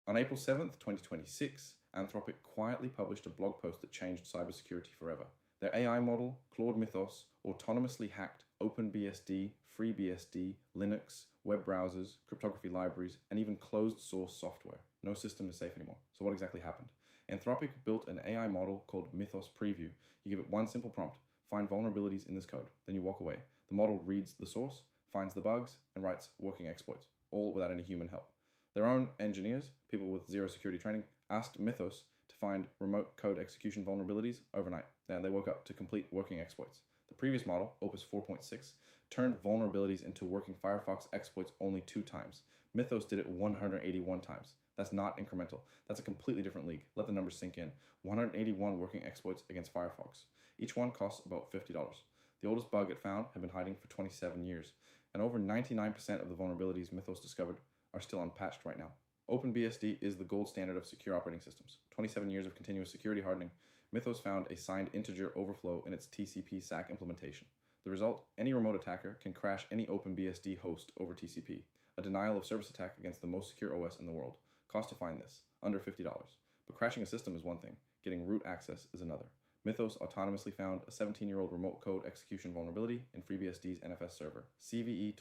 On April 7th, 2026, Anthropic quietly published a blog post that changed cybersecurity forever. Their AI model, Claude Mythos, autonomously hacked OpenBSD, FreeBSD, Linux, web browsers, cryptography libraries, and even closed-source software. No system is safe anymore. So what exactly happened? Anthropic built an AI model called Mythos Preview. You give it one simple prompt: find vulnerabilities in this code. Then you walk away. The model reads the source, finds the bugs, and writes working exploits, all without any human help. Their own engineers, people with zero security training, asked Mythos to find remote code execution vulnerabilities overnight. Then they woke up to complete working exploits. The previous model, Opus 4.6, turned vulnerabilities into working Firefox exploits only 2 times. Mythos did it 181 times. That's not incremental. That's a completely different league. Let the numbers sink in. 181 working exploits against Firefox. Each one costs about $50. The oldest bug it found had been hiding for 27 years, and over 99% of the vulnerabilities Mythos discovered are still unpatched right now. OpenBSD is the gold standard of secure operating systems. 27 years of continuous security hardening. Mythos found a signed integer overflow in its TCP SAC implementation. The result, any remote attacker can crash any OpenBSD host over TCP. A denial of service attack against the most secure OS in the world. Cost to find this, under $50. But crashing a system is one thing, getting root access is another. Mythos autonomously found a 17-year-old remote code execution vulnerability in FreeBSD's NFS server, CVE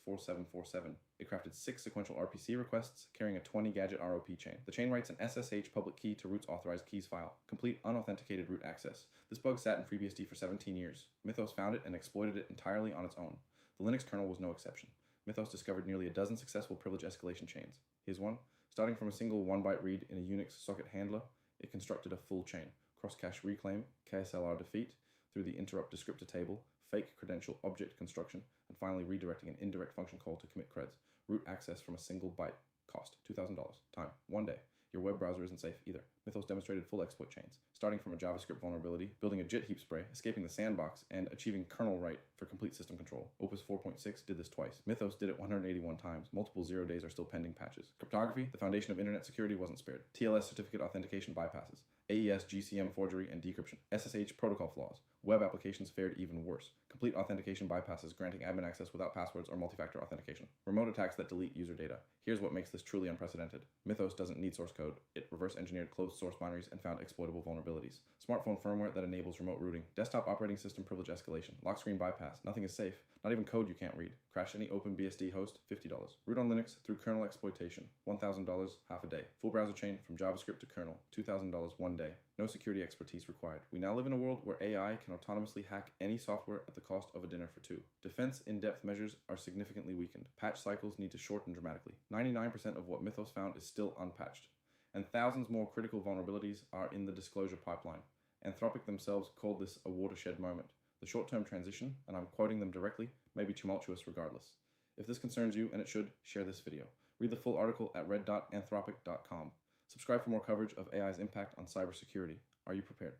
2026-4747. It crafted 6 sequential RPC requests carrying a 20-gadget ROP chain. The chain writes an SSH public key to root's authorized keys file, complete unauthenticated root access. This bug sat in FreeBSD for 17 years. Mythos found it and exploited it entirely on its own. The Linux kernel was no exception. Mythos discovered nearly a dozen successful privilege escalation chains. Here's one. Starting from a single 1-byte read in a Unix socket handler, it constructed a full chain. Cross-cache reclaim, KSLR defeat, through the interrupt descriptor table, fake credential object construction, and finally redirecting an indirect function call to commit creds. Root access from a single byte. Cost $2,000. Time 1 day. Your web browser isn't safe either. Mythos demonstrated full exploit chains, starting from a JavaScript vulnerability, building a JIT heap spray, escaping the sandbox, and achieving kernel write for complete system control. Opus 4.6 did this twice. Mythos did it 181 times. Multiple 0 days are still pending patches. Cryptography, the foundation of internet security, wasn't spared. TLS certificate authentication bypasses. AES GCM forgery and decryption. SSH protocol flaws. Web applications fared even worse. Complete authentication bypasses granting admin access without passwords or multi-factor authentication. Remote attacks that delete user data. Here's what makes this truly unprecedented. Mythos doesn't need source code. It reverse engineered closed source binaries and found exploitable vulnerabilities. Smartphone firmware that enables remote rooting. Desktop operating system privilege escalation. Lock screen bypass. Nothing is safe. Not even code you can't read. Crash any OpenBSD host, $50. Root on Linux through kernel exploitation, $1,000, half a day. Full browser chain from JavaScript to kernel, $2,000, 1 day. No security expertise required. We now live in a world where AI can autonomously hack any software at the cost of a dinner for 2. Defense in-depth measures are significantly weakened. Patch cycles need to shorten dramatically. 99% of what Mythos found is still unpatched, and thousands more critical vulnerabilities are in the disclosure pipeline. Anthropic themselves called this a watershed moment. The short-term transition, and I'm quoting them directly, may be tumultuous regardless. If this concerns you, and it should, share this video. Read the full article at red.anthropic.com. Subscribe for more coverage of AI's impact on cybersecurity. Are you prepared?